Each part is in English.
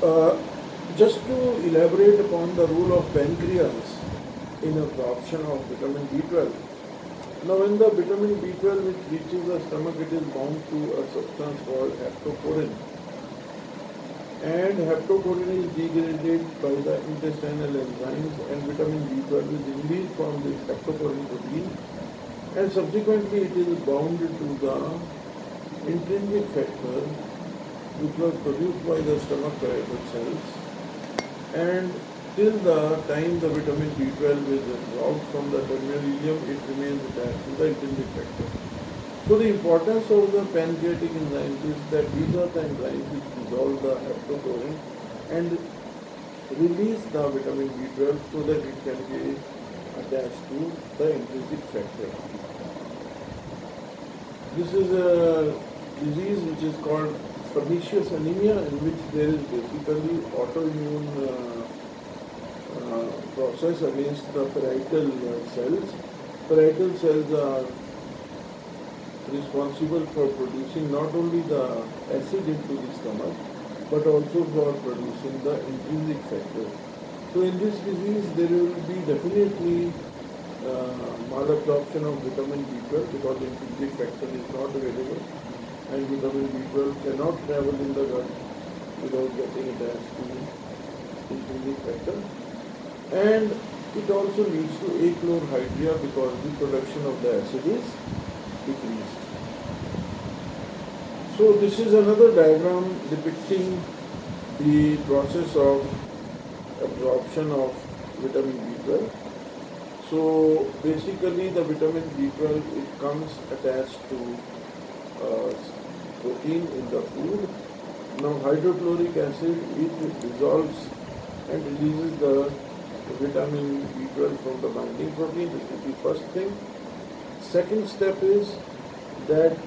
Uh, just to elaborate upon the role of pancreas in absorption of vitamin B12. Now, when the vitamin B12 which reaches the stomach, it is bound to a substance called haptocorin, and haptocorin is degraded by the intestinal enzymes, and vitamin B12 is released from this haptocorin protein, and subsequently it is bound to the intrinsic factor which was produced by the stomach parietal cells, and till the time the vitamin B12 is absorbed from the terminal ileum, it remains attached to the intrinsic factor. So the importance of the pancreatic enzymes is that these are the enzymes which dissolve the haptocorin and release the vitamin B12 so that it can be attached to the intrinsic factor. This is a disease which is called pernicious anemia, in which there is basically autoimmune process against the parietal cells. Parietal cells are responsible for producing not only the acid into the stomach but also for producing the intrinsic factor. So in this disease there will be definitely malabsorption of vitamin B12 because the intrinsic factor is not available, and vitamin B12 cannot travel in the gut without getting attached to intrinsic factor, and it also leads to achlorhydria because the production of the acid is decreased. So this is another diagram depicting the process of absorption of vitamin B12. So basically the vitamin B12, it comes attached to protein in the food. Now hydrochloric acid, it dissolves and releases the vitamin B12 from the binding protein. This is the first thing. Second step is that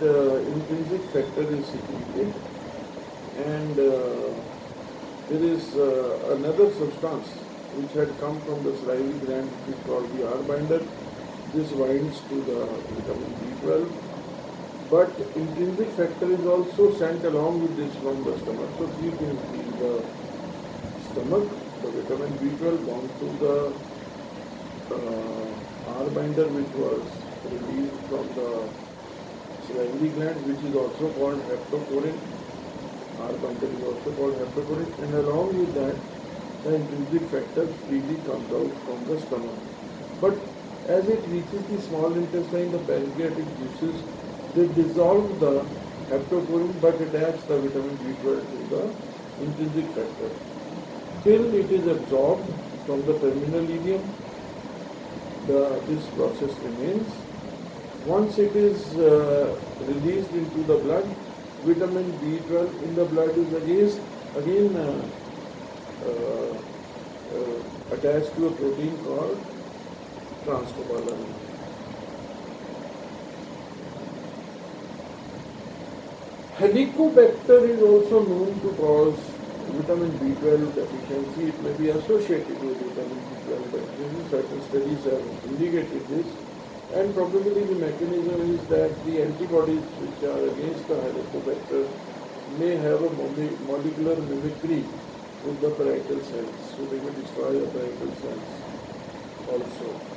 intrinsic factor is secreted, and there is another substance which had come from the salivary gland which is called the R binder. This binds to the vitamin B12, but intrinsic factor is also sent along with this from the stomach. So three things: the stomach, the vitamin B12 bound to the R binder which was released from the salivary gland, which is also called haptocorin. R binder is also called haptocorin, and along with that the intrinsic factor freely comes out from the stomach. But as it reaches the small intestine, the pancreatic juices, they dissolve the haptocorin but attach the vitamin B12 to the intrinsic factor. Till it is absorbed from the terminal ileum, this process remains. Once it is released into the blood, vitamin B12 in the blood is again attached to a protein called transcobalamin. Helicobacter is also known to cause vitamin B12 deficiency. It may be associated with vitamin B12 deficiency. Certain studies have indicated this, and probably the mechanism is that the antibodies which are against the Helicobacter may have a molecular mimicry with the parietal cells, so they may destroy the parietal cells also.